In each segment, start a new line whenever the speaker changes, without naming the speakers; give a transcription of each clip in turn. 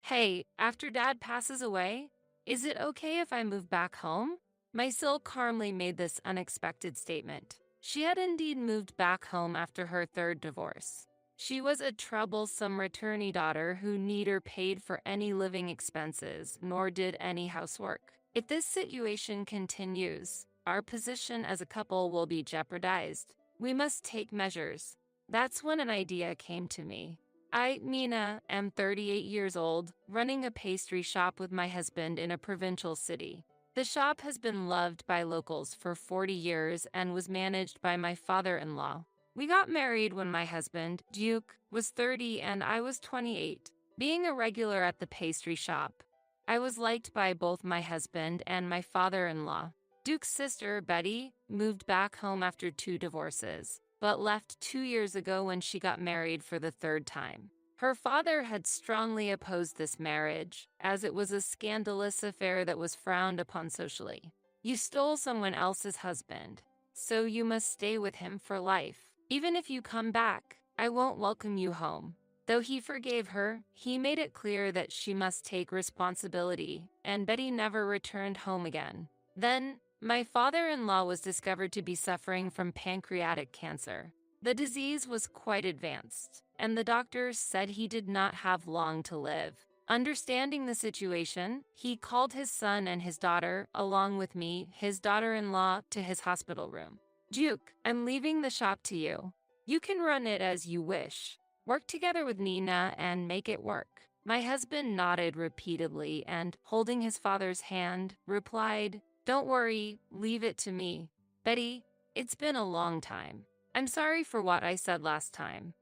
Hey, after Dad passes away, is it okay if I move back home? Mysil calmly made this unexpected statement. She had indeed moved back home after her third divorce. She was a troublesome returnee daughter who neither paid for any living expenses nor did any housework. If this situation continues, our position as a couple will be jeopardized. We must take measures. That's when an idea came to me. I, Mina, am 38 years old, running a pastry shop with my husband in a provincial city. The shop has been loved by locals for 40 years and was managed by my father-in-law. We got married when my husband, Duke, was 30 and I was 28. Being a regular at the pastry shop, I was liked by both my husband and my father-in-law. Duke's sister, Betty, moved back home after 2 divorces, but left 2 years ago when she got married for the third time. Her father had strongly opposed this marriage, as it was a scandalous affair that was frowned upon socially. You stole someone else's husband, so you must stay with him for life. Even if you come back, I won't welcome you home. Though he forgave her, he made it clear that she must take responsibility, and Betty never returned home again. Then, my father-in-law was discovered to be suffering from pancreatic cancer. The disease was quite advanced, and the doctors said he did not have long to live. Understanding the situation, he called his son and his daughter, along with me, his daughter-in-law, to his hospital room. Duke, I'm leaving the shop to you. You can run it as you wish. Work together with Nina and make it work. My husband nodded repeatedly and, holding his father's hand, replied, Don't worry, leave it to me. Betty, it's been a long time. I'm sorry for what I said last time.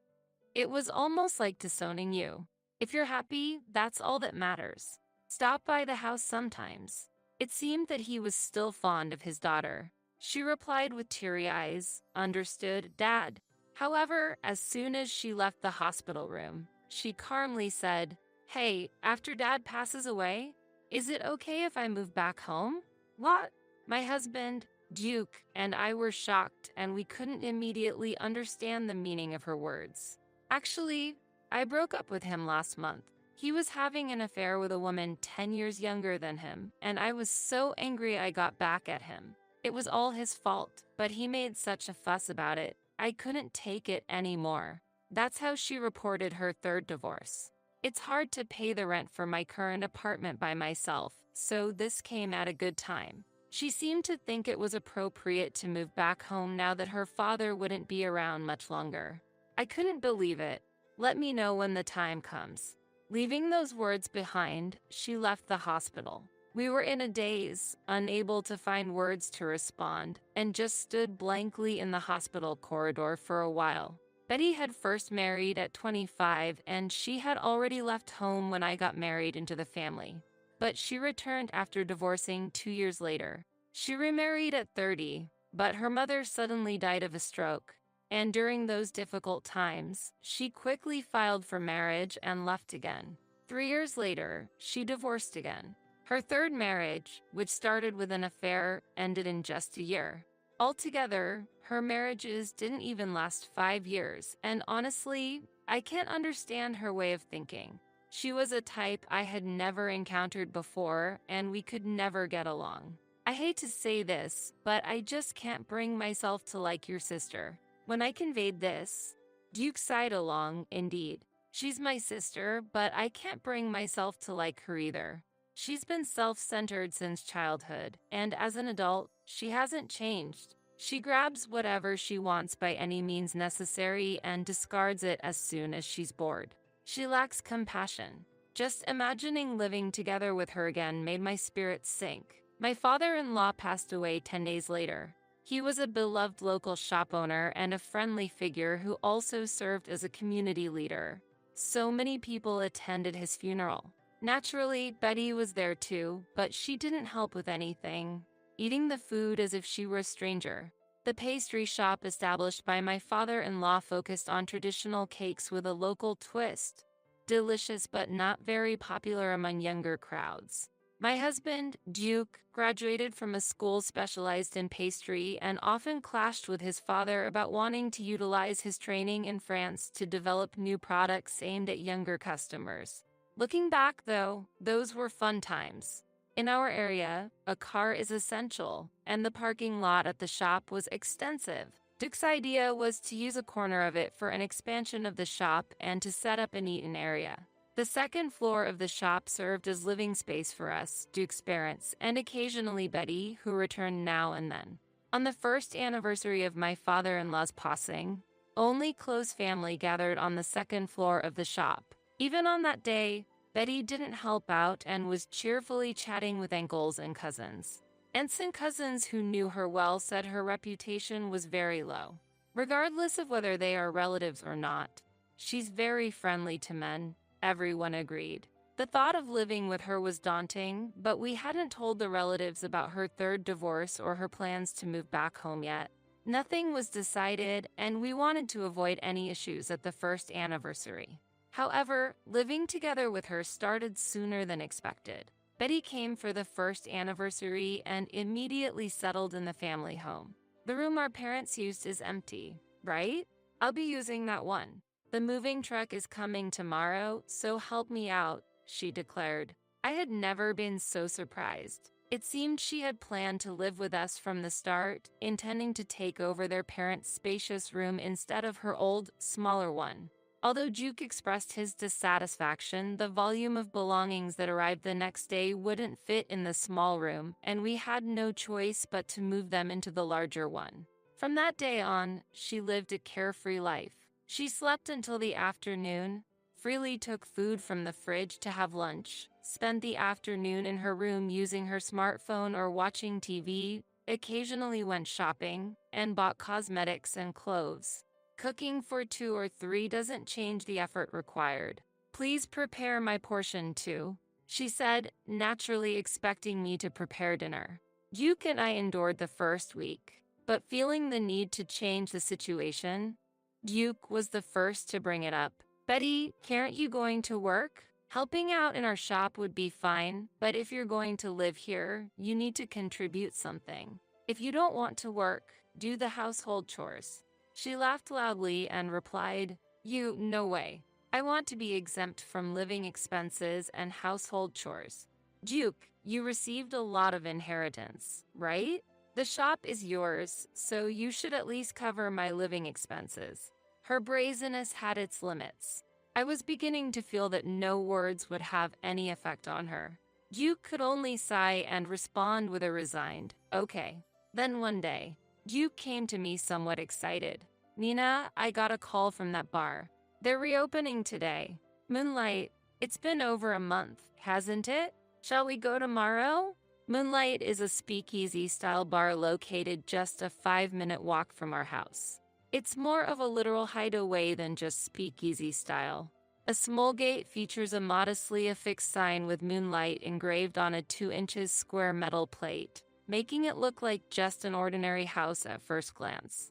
It was almost like disowning you. If you're happy, that's all that matters. Stop by the house sometimes. It seemed that he was still fond of his daughter. She replied with teary eyes, Understood, Dad. However, as soon as she left the hospital room, she calmly said, Hey, after Dad passes away, is it okay if I move back home? What? My husband, Duke, and I were shocked, and we couldn't immediately understand the meaning of her words. Actually, I broke up with him last month. He was having an affair with a woman 10 years younger than him, and I was so angry I got back at him. It was all his fault, but he made such a fuss about it. I couldn't take it anymore. That's how she reported her third divorce. It's hard to pay the rent for my current apartment by myself, so this came at a good time. She seemed to think it was appropriate to move back home now that her father wouldn't be around much longer. I couldn't believe it. Let me know when the time comes. Leaving those words behind, she left the hospital. We were in a daze, unable to find words to respond, and just stood blankly in the hospital corridor for a while. Betty had first married at 25, and she had already left home when I got married into the family. But she returned after divorcing 2 years later. She remarried at 30, but her mother suddenly died of a stroke. And during those difficult times, she quickly filed for marriage and left again. 3 years later, she divorced again. Her third marriage, which started with an affair, ended in just a year. Altogether, her marriages didn't even last 5 years, and honestly, I can't understand her way of thinking. She was a type I had never encountered before, and we could never get along. I hate to say this, but I just can't bring myself to like your sister. When I conveyed this, Duke sighed along, indeed. She's my sister, but I can't bring myself to like her either. She's been self-centered since childhood, and as an adult, she hasn't changed. She grabs whatever she wants by any means necessary and discards it as soon as she's bored. She lacks compassion. Just imagining living together with her again made my spirits sink. My father-in-law passed away 10 days later. He was a beloved local shop owner and a friendly figure who also served as a community leader. So many people attended his funeral. Naturally, Betty was there too, but she didn't help with anything, eating the food as if she were a stranger. The pastry shop established by my father-in-law focused on traditional cakes with a local twist, delicious but not very popular among younger crowds. My husband, Duke, graduated from a school specialized in pastry and often clashed with his father about wanting to utilize his training in France to develop new products aimed at younger customers. Looking back, though, those were fun times. In our area, a car is essential, and the parking lot at the shop was extensive. Duke's idea was to use a corner of it for an expansion of the shop and to set up an eat-in area. The second floor of the shop served as living space for us, Duke's parents, and occasionally Betty, who returned now and then. On the first anniversary of my father-in-law's passing, only close family gathered on the second floor of the shop. Even on that day, Betty didn't help out and was cheerfully chatting with uncles and cousins. Aunts and cousins who knew her well said her reputation was very low. Regardless of whether they are relatives or not, she's very friendly to men, everyone agreed. The thought of living with her was daunting, but we hadn't told the relatives about her third divorce or her plans to move back home yet. Nothing was decided, and we wanted to avoid any issues at the first anniversary. However, living together with her started sooner than expected. Betty came for the first anniversary and immediately settled in the family home. The room our parents used is empty, right? I'll be using that one. The moving truck is coming tomorrow, so help me out, she declared. I had never been so surprised. It seemed she had planned to live with us from the start, intending to take over their parents' spacious room instead of her old, smaller one. Although Duke expressed his dissatisfaction, the volume of belongings that arrived the next day wouldn't fit in the small room, and we had no choice but to move them into the larger one. From that day on, she lived a carefree life. She slept until the afternoon, freely took food from the fridge to have lunch, spent the afternoon in her room using her smartphone or watching TV, occasionally went shopping, and bought cosmetics and clothes. Cooking for 2 or 3 doesn't change the effort required. Please prepare my portion too, she said, naturally expecting me to prepare dinner. Duke and I endured the first week, but feeling the need to change the situation, Duke was the first to bring it up. Betty, aren't you going to work? Helping out in our shop would be fine, but if you're going to live here, you need to contribute something. If you don't want to work, do the household chores. She laughed loudly and replied, No way. I want to be exempt from living expenses and household chores. Duke, you received a lot of inheritance, right? The shop is yours, so you should at least cover my living expenses. Her brazenness had its limits. I was beginning to feel that no words would have any effect on her. Duke could only sigh and respond with a resigned, okay. Then one day, Duke came to me somewhat excited. Nina, I got a call from that bar. They're reopening today. Moonlight, it's been over a month, hasn't it? Shall we go tomorrow? Moonlight is a speakeasy-style bar located just a 5-minute walk from our house. It's more of a literal hideaway than just speakeasy style. A small gate features a modestly affixed sign with Moonlight engraved on a 2-inch square metal plate, making it look like just an ordinary house at first glance.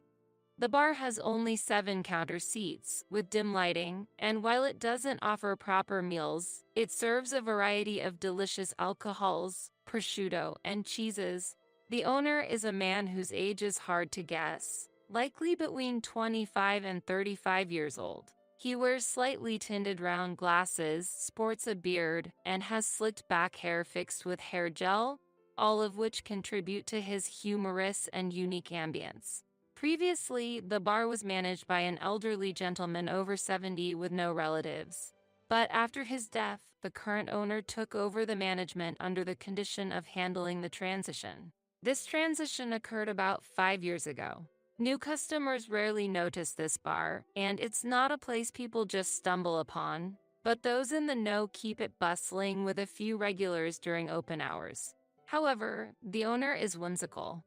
The bar has only 7 counter seats, with dim lighting, and while it doesn't offer proper meals, it serves a variety of delicious alcohols, prosciutto, and cheeses. The owner is a man whose age is hard to guess, likely between 25 and 35 years old. He wears slightly tinted round glasses, sports a beard, and has slicked back hair fixed with hair gel, all of which contribute to his humorous and unique ambience. Previously, the bar was managed by an elderly gentleman over 70 with no relatives. But after his death, the current owner took over the management under the condition of handling the transition. This transition occurred about 5 years ago. New customers rarely notice this bar, and it's not a place people just stumble upon, but those in the know keep it bustling with a few regulars during open hours. However, the owner is whimsical.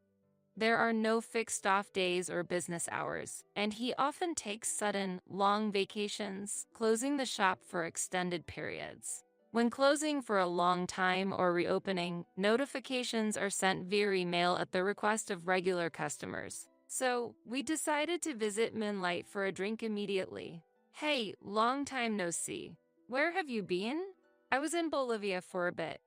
There are no fixed off days or business hours, and he often takes sudden, long vacations, closing the shop for extended periods. When closing for a long time or reopening, notifications are sent via email at the request of regular customers. So, we decided to visit Moonlight for a drink immediately. Hey, long time no see. Where have you been? I was in Bolivia for a bit.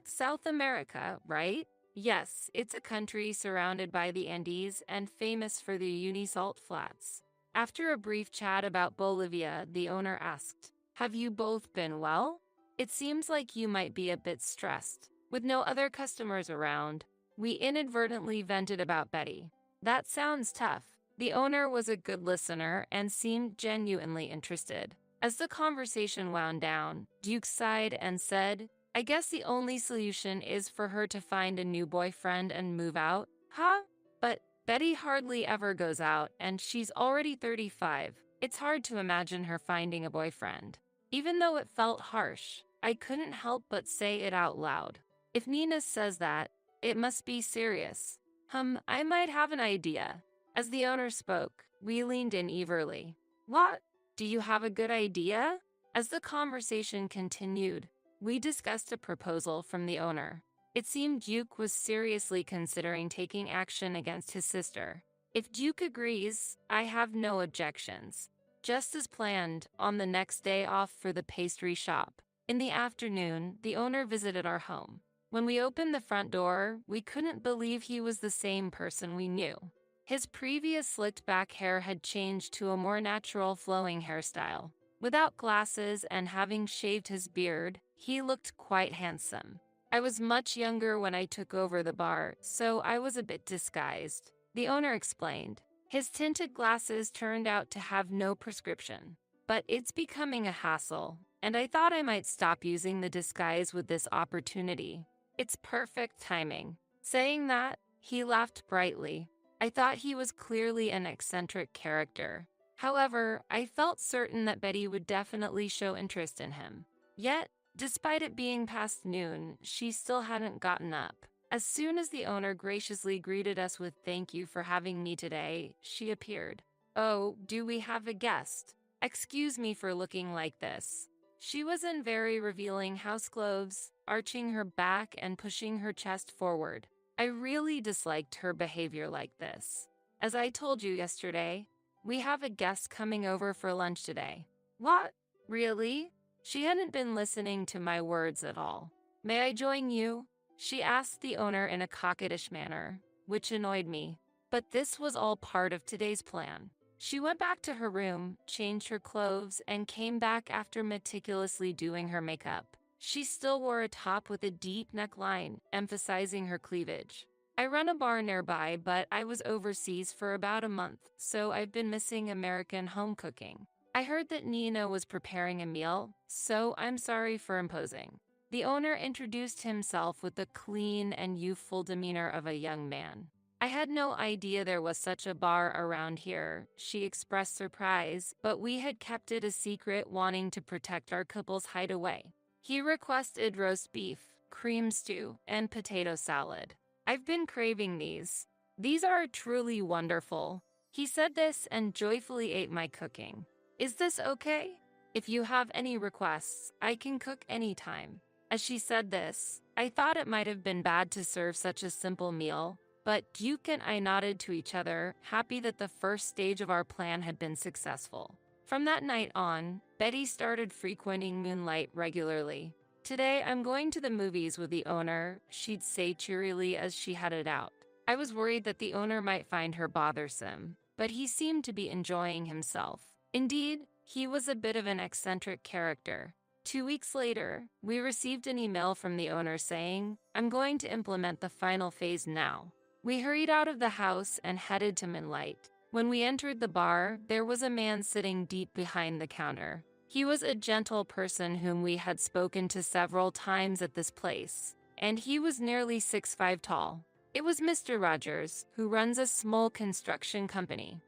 South America, right? Yes, it's a country surrounded by the Andes and famous for the Unisalt Flats. After a brief chat about Bolivia, the owner asked, Have you both been well? It seems like you might be a bit stressed. With no other customers around, we inadvertently vented about Betty. That sounds tough. The owner was a good listener and seemed genuinely interested. As the conversation wound down, Duke sighed and said, I guess the only solution is for her to find a new boyfriend and move out. Huh? But Betty hardly ever goes out, and she's already 35. It's hard to imagine her finding a boyfriend. Even though it felt harsh, I couldn't help but say it out loud. If Nina says that, it must be serious. I might have an idea. As the owner spoke, we leaned in eagerly. What? Do you have a good idea? As the conversation continued, we discussed a proposal from the owner. It seemed Duke was seriously considering taking action against his sister. If Duke agrees, I have no objections. Just as planned, on the next day off for the pastry shop. In the afternoon, the owner visited our home. When we opened the front door, we couldn't believe he was the same person we knew. His previous slicked back hair had changed to a more natural flowing hairstyle. Without glasses and having shaved his beard, he looked quite handsome. I was much younger when I took over the bar, so I was a bit disguised. The owner explained. His tinted glasses turned out to have no prescription. But it's becoming a hassle, and I thought I might stop using the disguise with this opportunity. It's perfect timing. Saying that, he laughed brightly. I thought he was clearly an eccentric character. However, I felt certain that Betty would definitely show interest in him. Yet, despite it being past noon, she still hadn't gotten up. As soon as the owner graciously greeted us with "Thank you for having me today," she appeared. Oh, do we have a guest? Excuse me for looking like this. She was in very revealing house clothes, arching her back and pushing her chest forward. I really disliked her behavior like this. As I told you yesterday, we have a guest coming over for lunch today. What? Really? She hadn't been listening to my words at all. May I join you? She asked the owner in a coquettish manner, which annoyed me. But this was all part of today's plan. She went back to her room, changed her clothes, and came back after meticulously doing her makeup. She still wore a top with a deep neckline, emphasizing her cleavage. I run a bar nearby, but I was overseas for about a month, so I've been missing American home cooking. I heard that Nina was preparing a meal, so I'm sorry for imposing. The owner introduced himself with the clean and youthful demeanor of a young man. I had no idea there was such a bar around here, she expressed surprise, but we had kept it a secret, wanting to protect our couple's hideaway. He requested roast beef, cream stew, and potato salad. I've been craving these. These are truly wonderful. He said this and joyfully ate my cooking. Is this okay? If you have any requests, I can cook anytime. As she said this, I thought it might have been bad to serve such a simple meal, but Duke and I nodded to each other, happy that the first stage of our plan had been successful. From that night on, Betty started frequenting Moonlight regularly. Today, I'm going to the movies with the owner, she'd say cheerily as she headed out. I was worried that the owner might find her bothersome, but he seemed to be enjoying himself. Indeed, he was a bit of an eccentric character. 2 weeks later, we received an email from the owner saying, I'm going to implement the final phase now. We hurried out of the house and headed to Moonlight. When we entered the bar, there was a man sitting deep behind the counter. He was a gentle person whom we had spoken to several times at this place, and he was nearly 6'5" tall. It was Mr. Rogers, who runs a small construction company.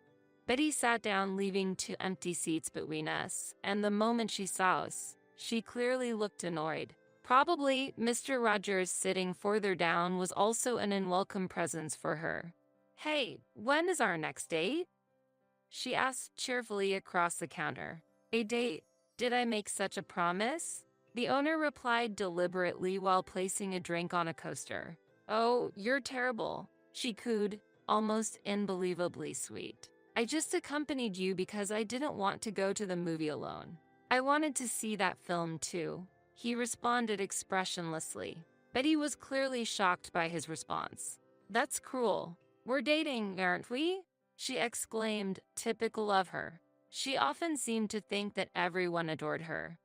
Betty sat down, leaving 2 empty seats between us, and the moment she saw us, she clearly looked annoyed. Probably, Mr. Rogers sitting further down was also an unwelcome presence for her. Hey, when is our next date? She asked cheerfully across the counter. A date? Did I make such a promise? The owner replied deliberately while placing a drink on a coaster. Oh, you're terrible, she cooed, almost unbelievably sweet. I just accompanied you because I didn't want to go to the movie alone. I wanted to see that film too, he responded expressionlessly. Betty was clearly shocked by his response. That's cruel. We're dating, aren't we? She exclaimed, typical of her. She often seemed to think that everyone adored her.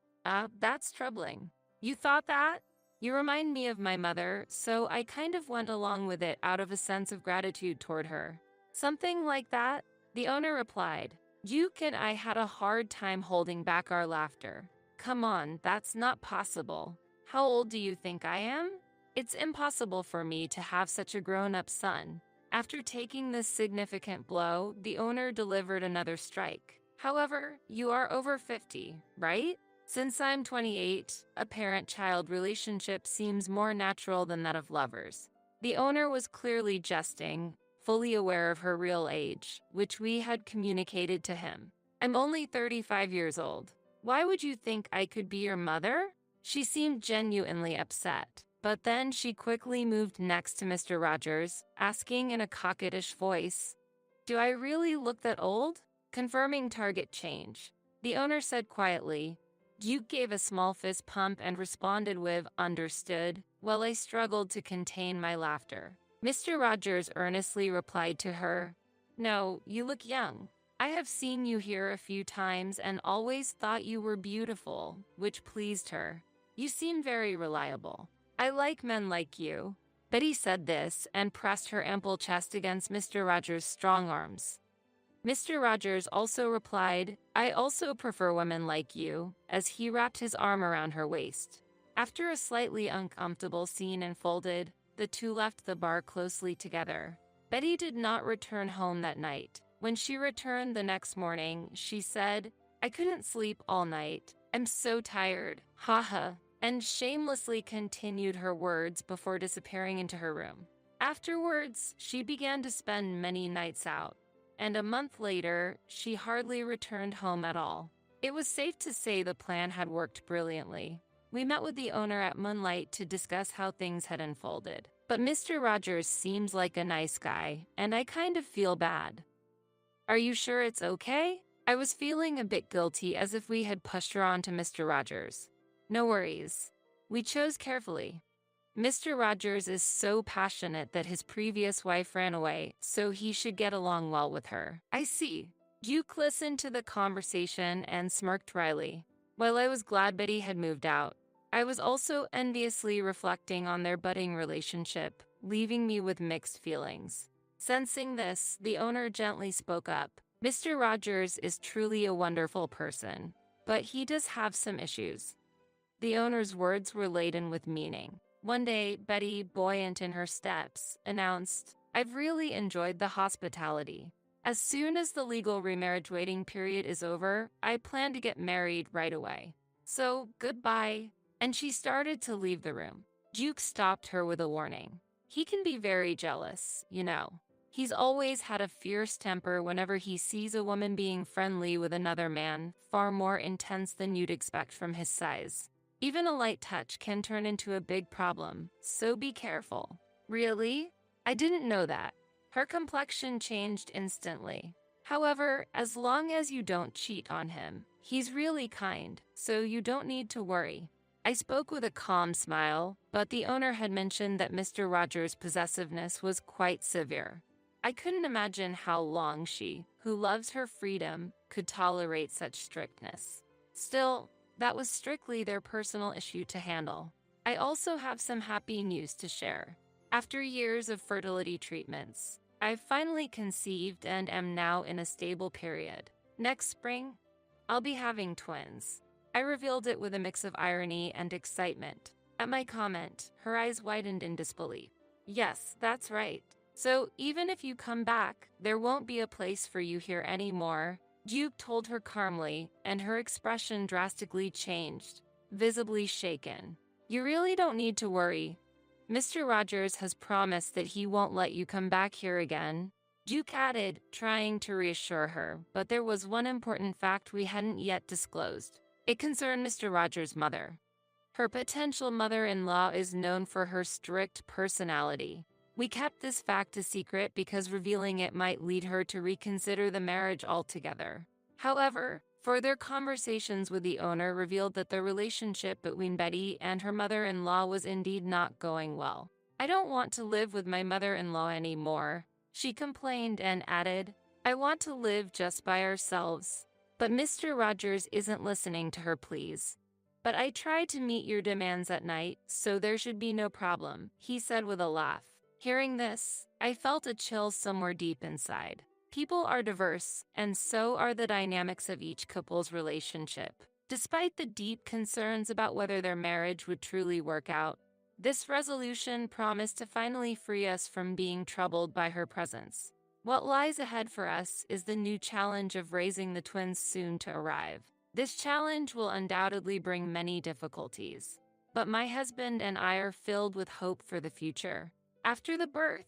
That's troubling. You thought that? You remind me of my mother, so I kind of went along with it out of a sense of gratitude toward her. Something like that? The owner replied. Duke and I had a hard time holding back our laughter. Come on, that's not possible. How old do you think I am? It's impossible for me to have such a grown-up son. After taking this significant blow, the owner delivered another strike. However, you are over 50, right? Since I'm 28, a parent-child relationship seems more natural than that of lovers. The owner was clearly jesting, fully aware of her real age, which we had communicated to him. I'm only 35 years old. Why would you think I could be your mother? She seemed genuinely upset, but then she quickly moved next to Mr. Rogers, asking in a coquettish voice, Do I really look that old? Confirming target change. The owner said quietly. Duke gave a small fist pump and responded with, Understood, while I struggled to contain my laughter. Mr. Rogers earnestly replied to her, No, you look young. I have seen you here a few times and always thought you were beautiful, which pleased her. You seem very reliable. I like men like you. Betty said this and pressed her ample chest against Mr. Rogers' strong arms. Mr. Rogers also replied, I also prefer women like you, as he wrapped his arm around her waist. After a slightly uncomfortable scene unfolded, the two left the bar closely together. Betty did not return home that night. When she returned the next morning, she said, I couldn't sleep all night. I'm so tired. Haha. And shamelessly continued her words before disappearing into her room. Afterwards, she began to spend many nights out. And a month later, she hardly returned home at all. It was safe to say the plan had worked brilliantly. We met with the owner at Moonlight to discuss how things had unfolded. But Mr. Rogers seems like a nice guy, and I kind of feel bad. Are you sure it's okay? I was feeling a bit guilty as if we had pushed her onto Mr. Rogers. No worries. We chose carefully. Mr. Rogers is so passionate that his previous wife ran away, so he should get along well with her. I see. Duke listened to the conversation and smirked wryly. While I was glad Betty had moved out, I was also enviously reflecting on their budding relationship, leaving me with mixed feelings. Sensing this, the owner gently spoke up. Mr. Rogers is truly a wonderful person, but he does have some issues. The owner's words were laden with meaning. One day, Betty, buoyant in her steps, announced, I've really enjoyed the hospitality. As soon as the legal remarriage waiting period is over, I plan to get married right away. So, goodbye. And she started to leave the room. Duke stopped her with a warning. He can be very jealous, you know. He's always had a fierce temper whenever he sees a woman being friendly with another man, far more intense than you'd expect from his size. Even a light touch can turn into a big problem, so be careful. Really? I didn't know that. Her complexion changed instantly. However, as long as you don't cheat on him, he's really kind, so you don't need to worry. I spoke with a calm smile, but the owner had mentioned that Mr. Rogers' possessiveness was quite severe. I couldn't imagine how long she, who loves her freedom, could tolerate such strictness. Still, that was strictly their personal issue to handle. I also have some happy news to share. After years of fertility treatments, I've finally conceived and am now in a stable period. Next spring, I'll be having twins. I revealed it with a mix of irony and excitement. At my comment, her eyes widened in disbelief. Yes, that's right. So even if you come back, there won't be a place for you here anymore. Duke told her calmly, and her expression drastically changed, visibly shaken. You really don't need to worry. Mr. Rogers has promised that he won't let you come back here again. Duke added, trying to reassure her, but there was one important fact we hadn't yet disclosed. It concerned Mr. Rogers' mother. Her potential mother-in-law is known for her strict personality. We kept this fact a secret because revealing it might lead her to reconsider the marriage altogether. However, further conversations with the owner revealed that the relationship between Betty and her mother-in-law was indeed not going well. I don't want to live with my mother-in-law anymore, she complained and added, I want to live just by ourselves. But Mr. Rogers isn't listening to her pleas. But I tried to meet your demands at night, so there should be no problem, he said with a laugh. Hearing this, I felt a chill somewhere deep inside. People are diverse, and so are the dynamics of each couple's relationship. Despite the deep concerns about whether their marriage would truly work out, this resolution promised to finally free us from being troubled by her presence. What lies ahead for us is the new challenge of raising the twins soon to arrive. This challenge will undoubtedly bring many difficulties, but my husband and I are filled with hope for the future. After the birth,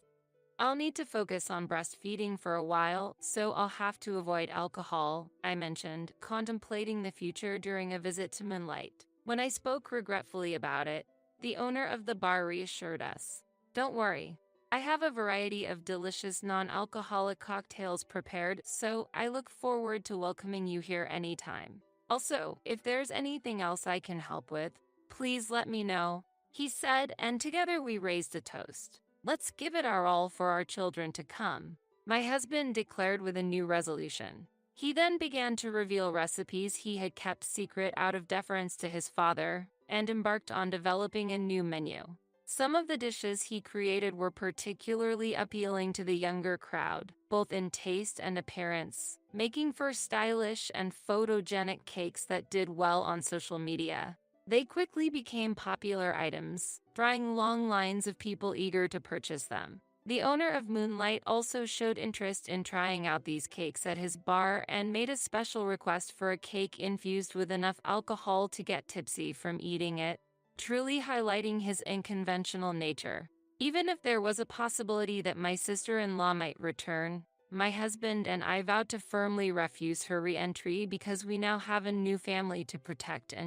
I'll need to focus on breastfeeding for a while, so I'll have to avoid alcohol, I mentioned, contemplating the future during a visit to Moonlight. When I spoke regretfully about it, the owner of the bar reassured us. Don't worry, I have a variety of delicious non-alcoholic cocktails prepared, so I look forward to welcoming you here anytime. Also, if there's anything else I can help with, please let me know, he said, and together we raised a toast. Let's give it our all for our children to come, my husband declared with a new resolution. He then began to reveal recipes he had kept secret out of deference to his father, and embarked on developing a new menu. Some of the dishes he created were particularly appealing to the younger crowd, both in taste and appearance, making for stylish and photogenic cakes that did well on social media. They quickly became popular items, drawing long lines of people eager to purchase them. The owner of Moonlight also showed interest in trying out these cakes at his bar and made a special request for a cake infused with enough alcohol to get tipsy from eating it, truly highlighting his unconventional nature. Even if there was a possibility that my sister-in-law might return, my husband and I vowed to firmly refuse her re-entry because we now have a new family to protect and